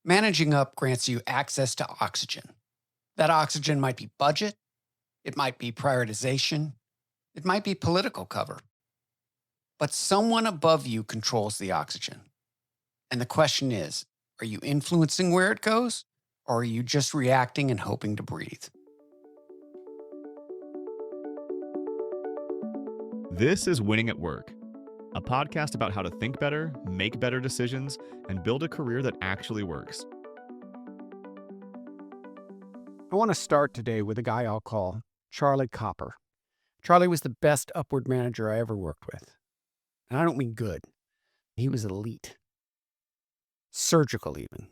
Managing up grants you access to oxygen. That oxygen might be budget, it might be prioritization, it might be political cover, but someone above you controls the oxygen. And the question is, are you influencing where it goes, or are you just reacting and hoping to breathe? This is Winning at Work, a podcast about how to think better, make better decisions, and build a career that actually works. I want to start today with a guy I'll call Charlie Copper. Charlie was the best upward manager I ever worked with. And I don't mean good. He was elite. Surgical, even.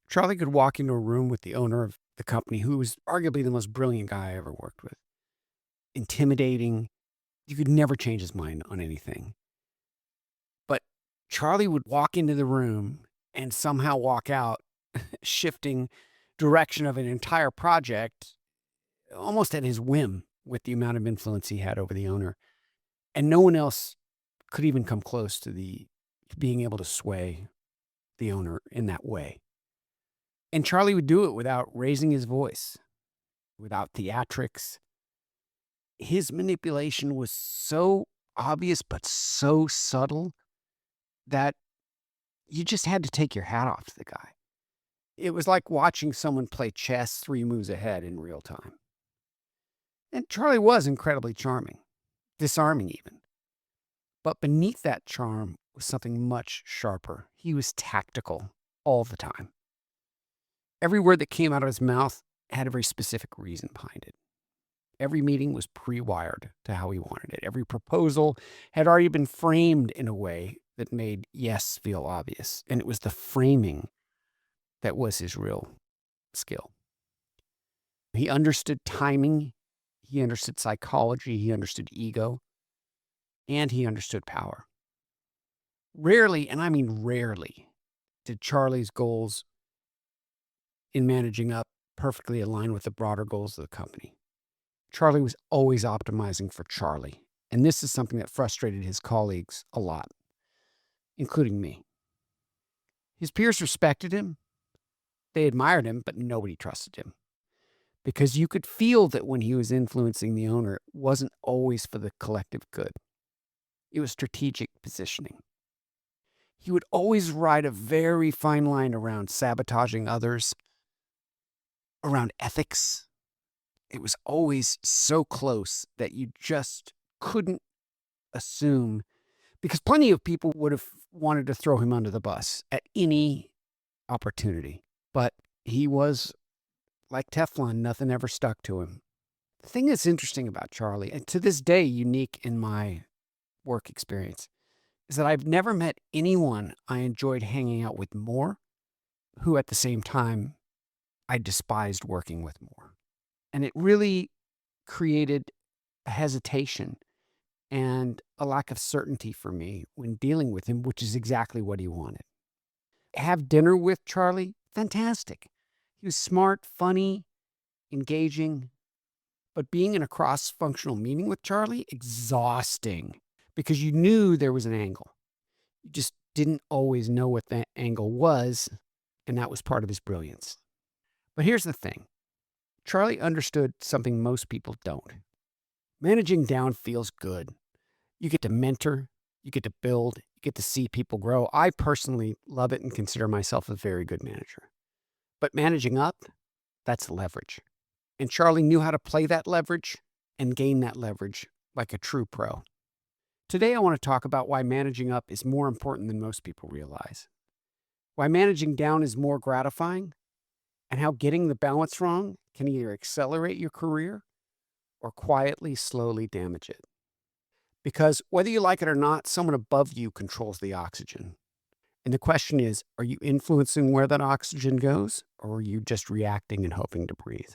Charlie could walk into a room with the owner of the company, who was arguably the most brilliant guy I ever worked with. Intimidating. You could never change his mind on anything. But Charlie would walk into the room and somehow walk out, shifting direction of an entire project almost at his whim with the amount of influence he had over the owner. And no one else could even come close to being able to sway the owner in that way. And Charlie would do it without raising his voice, without theatrics. His manipulation was so obvious but so subtle that you just had to take your hat off to the guy. It was like watching someone play chess 3 moves ahead in real time. And Charlie was incredibly charming, disarming even. But beneath that charm was something much sharper. He was tactical all the time. Every word that came out of his mouth had a very specific reason behind it. Every meeting was pre-wired to how he wanted it. Every proposal had already been framed in a way that made yes feel obvious. And it was the framing that was his real skill. He understood timing. He understood psychology. He understood ego. And he understood power. Rarely, and I mean rarely, did Charlie's goals in managing up perfectly align with the broader goals of the company. Charlie was always optimizing for Charlie, and this is something that frustrated his colleagues a lot, including me. His peers respected him, they admired him, but nobody trusted him. Because you could feel that when he was influencing the owner, it wasn't always for the collective good. It was strategic positioning. He would always ride a very fine line around sabotaging others, around ethics. It was always so close that you just couldn't assume, because plenty of people would have wanted to throw him under the bus at any opportunity. But he was like Teflon, nothing ever stuck to him. The thing that's interesting about Charlie, and to this day unique in my work experience, is that I've never met anyone I enjoyed hanging out with more, who at the same time I despised working with more. And it really created a hesitation and a lack of certainty for me when dealing with him, which is exactly what he wanted. Have dinner with Charlie? Fantastic. He was smart, funny, engaging. But being in a cross-functional meeting with Charlie, exhausting, because you knew there was an angle. You just didn't always know what that angle was, and that was part of his brilliance. But here's the thing. Charlie understood something most people don't. Managing down feels good. You get to mentor, you get to build, you get to see people grow. I personally love it and consider myself a very good manager. But managing up, that's leverage. And Charlie knew how to play that leverage and gain that leverage like a true pro. Today, I want to talk about why managing up is more important than most people realize. Why managing down is more gratifying, and how getting the balance wrong can either accelerate your career or quietly, slowly damage it. Because whether you like it or not, someone above you controls the oxygen. And the question is, are you influencing where that oxygen goes, or are you just reacting and hoping to breathe?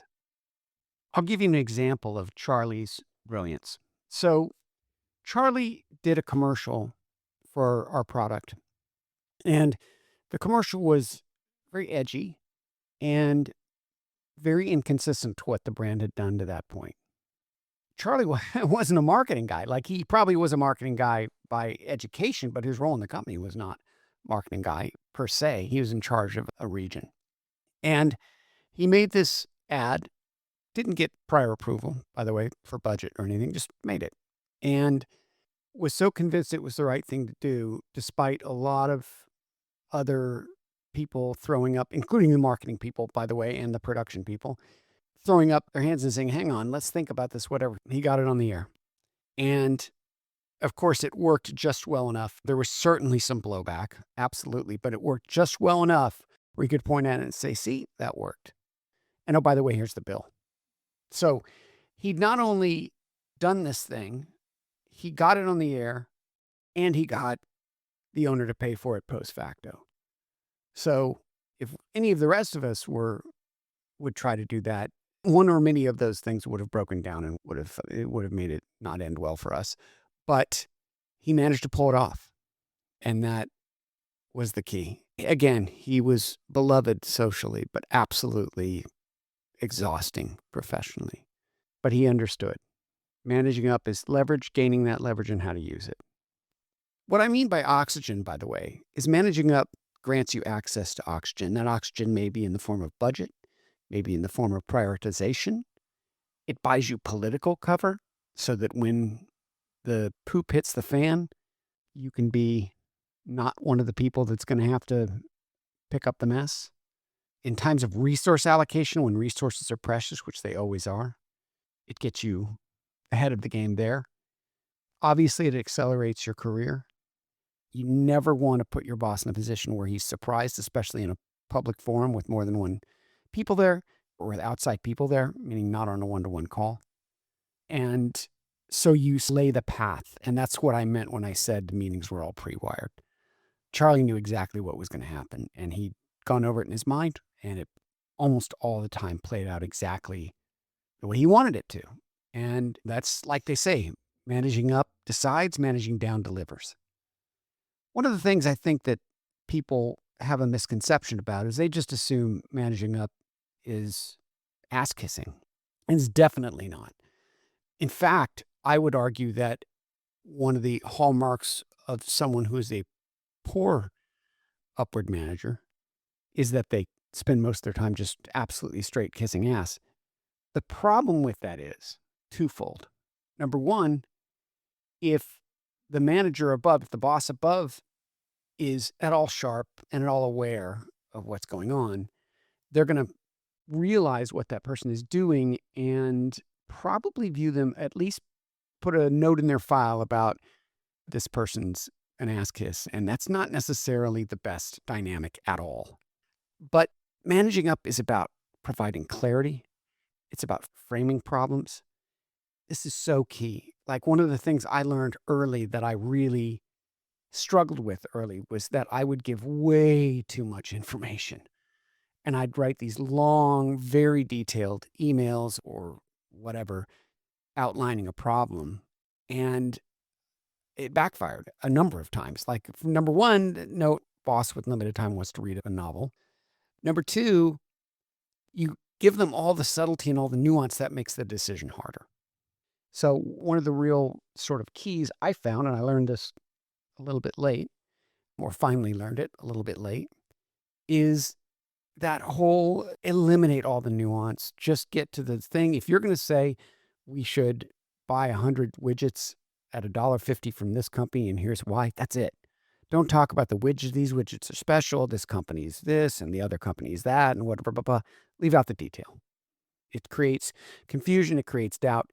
I'll give you an example of Charlie's brilliance. So Charlie did a commercial for our product, and the commercial was very edgy and very inconsistent to what the brand had done to that point. Charlie wasn't a marketing guy. Like, he probably was a marketing guy by education, but his role in the company was not. marketing guy per se. He was in charge of a region. And he made this ad, didn't get prior approval, by the way, for budget or anything, just made it. And was so convinced it was the right thing to do, despite a lot of other people throwing up, including the marketing people, by the way, and the production people, throwing up their hands and saying, hang on, let's think about this, whatever. He got it on the air. And of course, it worked just well enough. There was certainly some blowback, absolutely, but it worked just well enough where you could point at it and say, see, that worked. And oh, by the way, here's the bill. So he'd not only done this thing, he got it on the air and he got the owner to pay for it post facto. So if any of the rest of us would try to do that, one or many of those things would have broken down and it would have made it not end well for us. But he managed to pull it off. And that was the key. Again, he was beloved socially, but absolutely exhausting professionally. But he understood. Managing up is leverage, gaining that leverage, and how to use it. What I mean by oxygen, by the way, is managing up grants you access to oxygen. That oxygen may be in the form of budget, maybe in the form of prioritization. It buys you political cover so that when the poop hits the fan, you can be not one of the people that's going to have to pick up the mess. In times of resource allocation, when resources are precious, which they always are, it gets you ahead of the game there. Obviously, it accelerates your career. You never want to put your boss in a position where he's surprised, especially in a public forum with more than one people there or with outside people there, meaning not on a one-to-one call. And so you lay the path. And that's what I meant when I said the meetings were all pre-wired. Charlie knew exactly what was going to happen, and he'd gone over it in his mind, and it almost all the time played out exactly the way he wanted it to. And that's like they say, managing up decides, managing down delivers. One of the things I think that people have a misconception about is they just assume managing up is ass kissing. And it's definitely not. In fact, I would argue that one of the hallmarks of someone who is a poor upward manager is that they spend most of their time just absolutely straight kissing ass. The problem with that is twofold. Number one, if the manager above, if the boss above is at all sharp and at all aware of what's going on, they're going to realize what that person is doing and probably view them, at least put a note in their file about this person's an ass kiss. And that's not necessarily the best dynamic at all. But managing up is about providing clarity. It's about framing problems. This is so key. Like one of the things I learned early that I really struggled with early was that I would give way too much information. And I'd write these long, very detailed emails or whatever outlining a problem. And it backfired a number of times. Like, number one, no boss with limited time wants to read a novel. Number two, you give them all the subtlety and all the nuance that makes the decision harder. So one of the real sort of keys I found, and I learned this a little bit late, or finally learned it a little bit late, is that whole eliminate all the nuance. Just get to the thing. If you're going to say we should buy 100 widgets at $1.50 from this company, and here's why, that's it. Don't talk about the widgets. These widgets are special. This company is this, and the other company is that, and whatever, blah, blah. Leave out the detail. It creates confusion. It creates doubt.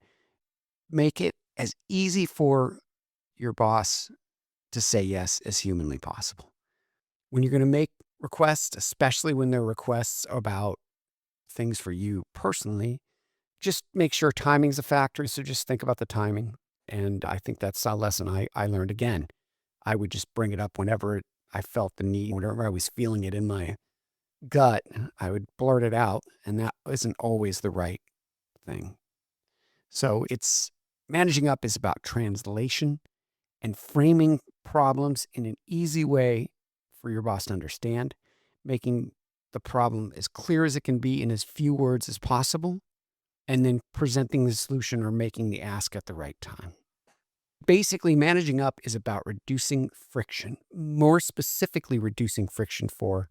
Make it as easy for your boss to say yes as humanly possible. When you're going to make requests, especially when they're requests about things for you personally, just make sure timing's a factor. So just think about the timing. And I think that's a lesson I learned again. I would just bring it up whenever I felt the need, whenever I was feeling it in my gut, I would blurt it out. And that isn't always the right thing. So it's managing up is about translation and framing problems in an easy way for your boss to understand, making the problem as clear as it can be in as few words as possible, and then presenting the solution or making the ask at the right time. Basically, managing up is about reducing friction, more specifically, reducing friction for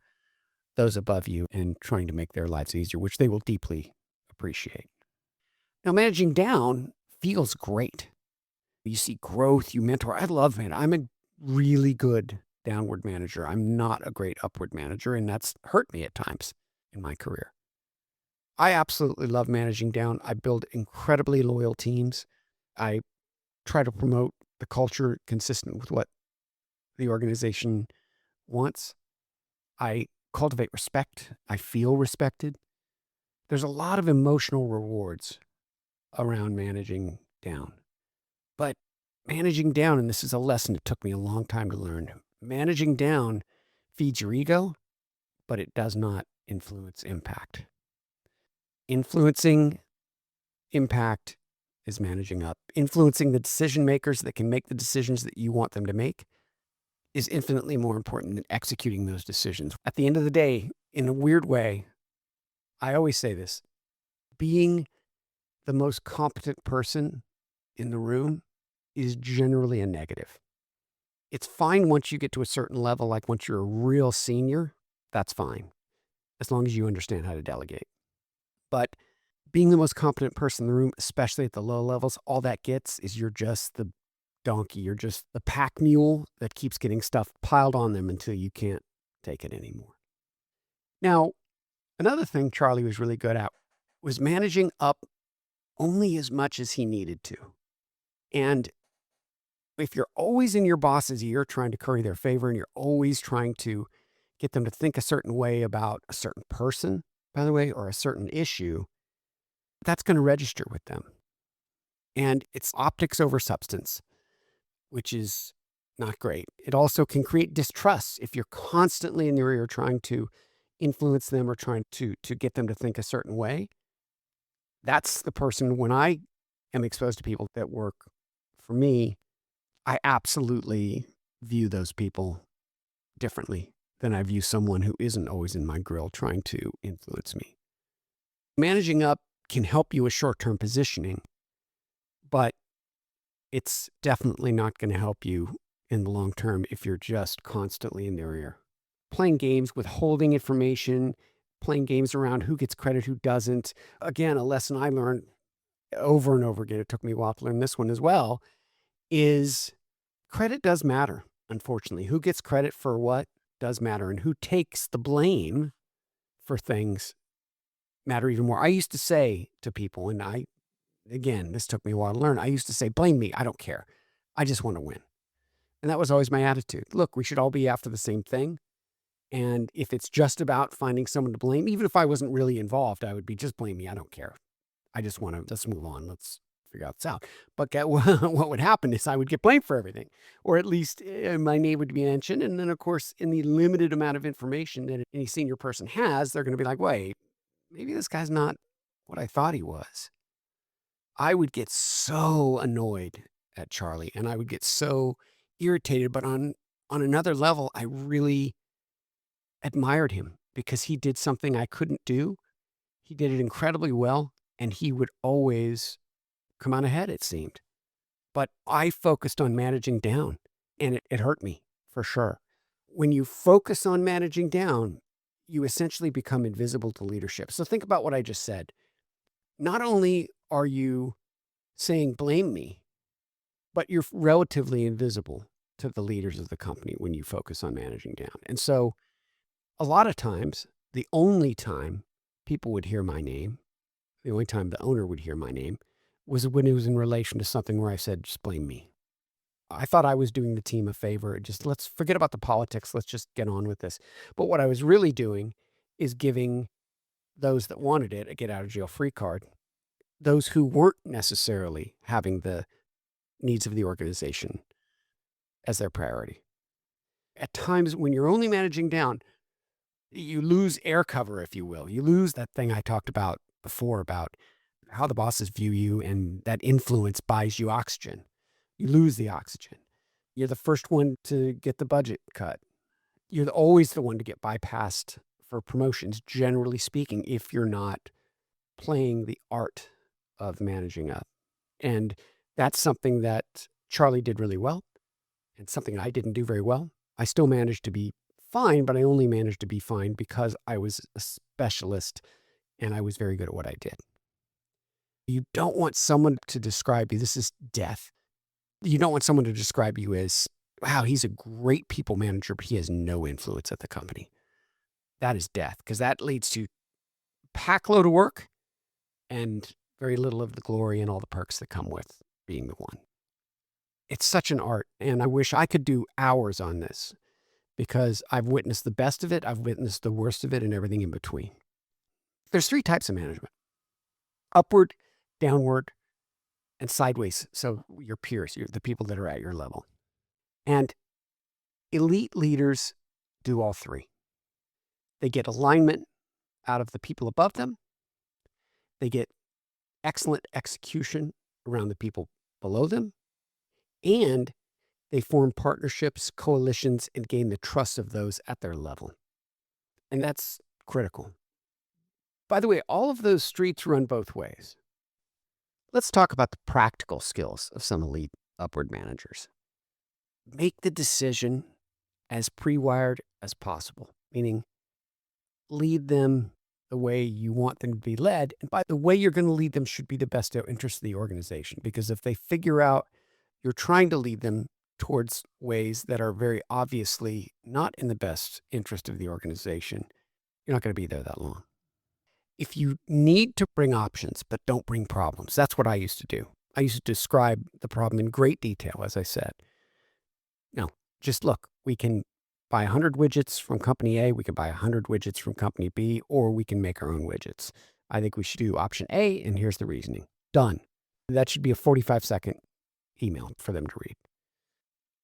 those above you and trying to make their lives easier, which they will deeply appreciate. Now, managing down feels great. You see growth, you mentor. I love man. I'm a really good downward manager. I'm not a great upward manager, and that's hurt me at times in my career. I absolutely love managing down. I build incredibly loyal teams. I try to promote the culture consistent with what the organization wants. I cultivate respect. I feel respected. There's a lot of emotional rewards around managing down. But managing down, and this is a lesson that took me a long time to learn, managing down feeds your ego, but it does not influence impact. Influencing impact is managing up. Influencing the decision makers that can make the decisions that you want them to make is infinitely more important than executing those decisions. At the end of the day, in a weird way, I always say this, being the most competent person in the room is generally a negative. It's fine once you get to a certain level, like once you're a real senior, that's fine, as long as you understand how to delegate. But being the most competent person in the room, especially at the low levels, all that gets is you're just the donkey. You're just the pack mule that keeps getting stuff piled on them until you can't take it anymore. Now, another thing Charlie was really good at was managing up only as much as he needed to. And if you're always in your boss's ear trying to curry their favor and you're always trying to get them to think a certain way about a certain person, by the way, or a certain issue, that's going to register with them. And it's optics over substance, which is not great. It also can create distrust if you're constantly in their ear trying to influence them or trying to get them to think a certain way. That's the person, when I am exposed to people that work for me, I absolutely view those people differently than I view someone who isn't always in my grill trying to influence me. Managing up can help you with short-term positioning, but it's definitely not going to help you in the long term if you're just constantly in their ear. Playing games, withholding information, playing games around who gets credit, who doesn't. Again, a lesson I learned over and over again, it took me a while to learn this one as well, is credit does matter, unfortunately. Who gets credit for what does matter, and who takes the blame for things matter even more. I used to say to people, and again, this took me a while to learn. I used to say, blame me. I don't care. I just want to win. And that was always my attitude. Look, we should all be after the same thing. And if it's just about finding someone to blame, even if I wasn't really involved, I would be just blame me. I don't care. I just want to, let's move on. Let's figure out this out. But what would happen is I would get blamed for everything, or at least my name would be mentioned. And then, of course, in the limited amount of information that any senior person has, they're going to be like, wait, maybe this guy's not what I thought he was. I would get so annoyed at Charlie, and I would get so irritated. But on another level, I really admired him because he did something I couldn't do. He did it incredibly well, and he would always come out ahead, it seemed. But I focused on managing down, and it hurt me for sure. When you focus on managing down, you essentially become invisible to leadership. So think about what I just said. Not only are you saying blame me, but you're relatively invisible to the leaders of the company when you focus on managing down. And so a lot of times, the only time people would hear my name, the only time the owner would hear my name, was when it was in relation to something where I said, just blame me. I thought I was doing the team a favor. Just let's forget about the politics. Let's just get on with this. But what I was really doing is giving those that wanted it a get out of jail free card. Those who weren't necessarily having the needs of the organization as their priority. At times when you're only managing down, you lose air cover, if you will. You lose that thing I talked about before about how the bosses view you, and that influence buys you oxygen. You lose the oxygen. You're the first one to get the budget cut. You're always the one to get bypassed for promotions, generally speaking, if you're not playing the art of managing up. And that's something that Charlie did really well, and something I didn't do very well. I still managed to be fine, but I only managed to be fine because I was a specialist and I was very good at what I did. You don't want someone to describe you, this is death. You don't want someone to describe you as, wow, he's a great people manager, but he has no influence at the company. That is death because that leads to packload of work and very little of the glory and all the perks that come with being the one. It's such an art, and I wish I could do hours on this because I've witnessed the best of it, I've witnessed the worst of it, and everything in between. There's 3 types of management: upward, downward, and sideways. So your peers, the people that are at your level. And elite leaders do all 3. They get alignment out of the people above them. They get excellent execution around the people below them. And they form partnerships, coalitions, and gain the trust of those at their level. And that's critical. By the way, all of those streets run both ways. Let's talk about the practical skills of some elite upward managers. Make the decision as pre-wired as possible, meaning lead them the way you want them to be led. And by the way you're going to lead them should be the best interest of the organization. Because if they figure out you're trying to lead them towards ways that are very obviously not in the best interest of the organization, you're not going to be there that long. If you need to bring options, but don't bring problems, that's what I used to do. I used to describe the problem in great detail, as I said. No, just look, we can buy 100 widgets from company A, we can buy 100 widgets from company B, or we can make our own widgets. I think we should do option A, and here's the reasoning. Done. That should be a 45-second email for them to read.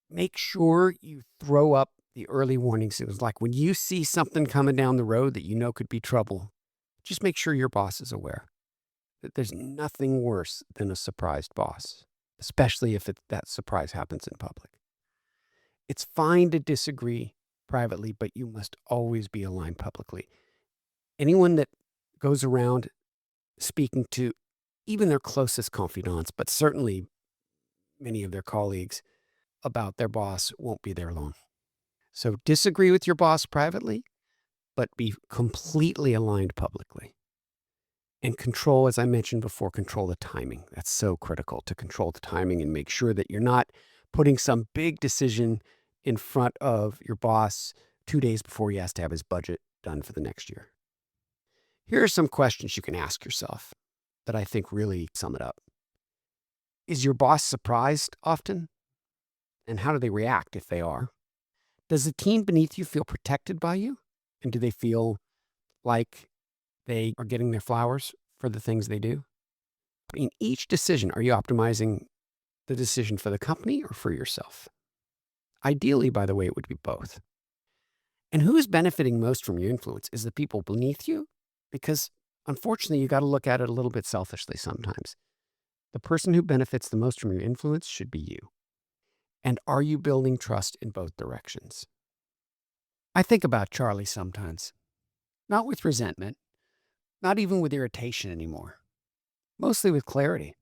Make sure you throw up the early warning signals. Like when you see something coming down the road that you know could be trouble, just make sure your boss is aware that there's nothing worse than a surprised boss, especially if that surprise happens in public. It's fine to disagree privately, but you must always be aligned publicly. Anyone that goes around speaking to even their closest confidants, but certainly many of their colleagues about their boss won't be there long. So disagree with your boss privately, but be completely aligned publicly. And control, as I mentioned before, control the timing. That's so critical to control the timing and make sure that you're not putting some big decision in front of your boss 2 days before he has to have his budget done for the next year. Here are some questions you can ask yourself that I think really sum it up. Is your boss surprised often? And how do they react if they are? Does the team beneath you feel protected by you? And do they feel like they are getting their flowers for the things they do? In each decision, are you optimizing the decision for the company or for yourself? Ideally, by the way, it would be both. And who is benefiting most from your influence? Is the people beneath you? Because unfortunately, you got to look at it a little bit selfishly sometimes. The person who benefits the most from your influence should be you. And are you building trust in both directions? I think about Charlie sometimes, not with resentment, not even with irritation anymore, mostly with clarity.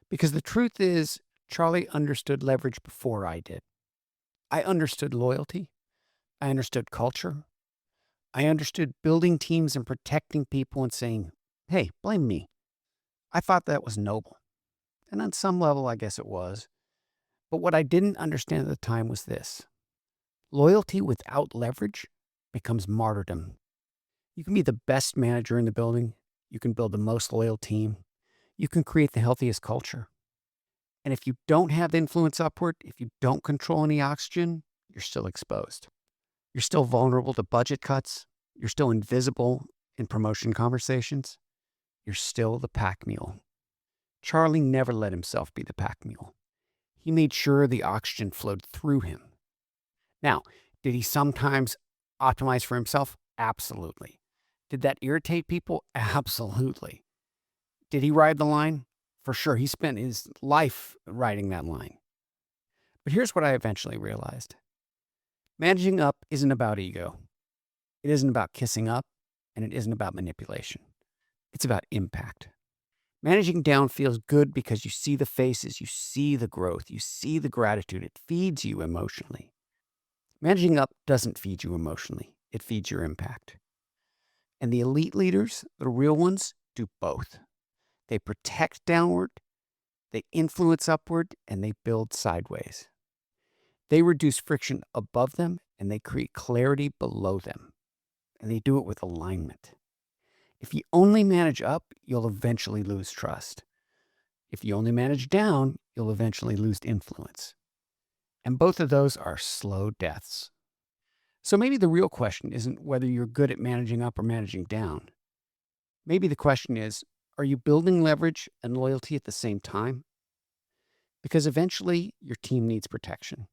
Because the truth is, Charlie understood leverage before I did. I understood loyalty. I understood culture. I understood building teams and protecting people and saying, hey, blame me. I thought that was noble. And on some level, I guess it was. But what I didn't understand at the time was this. Loyalty without leverage becomes martyrdom. You can be the best manager in the building. You can build the most loyal team. You can create the healthiest culture. And if you don't have influence upward, if you don't control any oxygen, you're still exposed. You're still vulnerable to budget cuts. You're still invisible in promotion conversations. You're still the pack mule. Charlie never let himself be the pack mule. He made sure the oxygen flowed through him. Now, did he sometimes optimize for himself? Absolutely. Did that irritate people? Absolutely. Did he ride the line? For sure. He spent his life riding that line. But here's what I eventually realized. Managing up isn't about ego. It isn't about kissing up, and it isn't about manipulation. It's about impact. Managing down feels good because you see the faces, you see the growth, you see the gratitude. It feeds you emotionally. Managing up doesn't feed you emotionally. It feeds your impact. And the elite leaders, the real ones, do both. They protect downward, they influence upward, and they build sideways. They reduce friction above them, and they create clarity below them. And they do it with alignment. If you only manage up, you'll eventually lose trust. If you only manage down, you'll eventually lose influence. And both of those are slow deaths. So maybe the real question isn't whether you're good at managing up or managing down. Maybe the question is, are you building leverage and loyalty at the same time? Because eventually your team needs protection.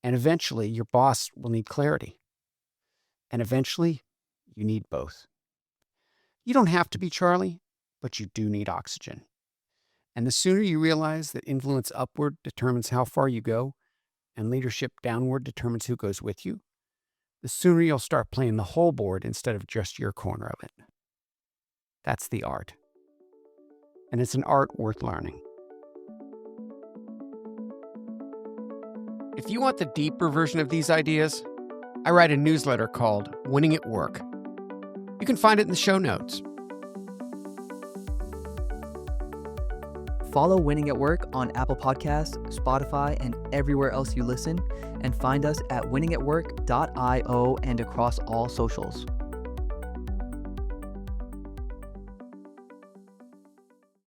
And eventually your boss will need clarity. And eventually you need both. You don't have to be Charlie, but you do need oxygen. And the sooner you realize that influence upward determines how far you go, and leadership downward determines who goes with you, the sooner you'll start playing the whole board instead of just your corner of it. That's the art. And it's an art worth learning. If you want the deeper version of these ideas, I write a newsletter called Winning at Work. You can find it in the show notes. Follow Winning at Work on Apple Podcasts, Spotify, and everywhere else you listen, and find us at winningatwork.io and across all socials.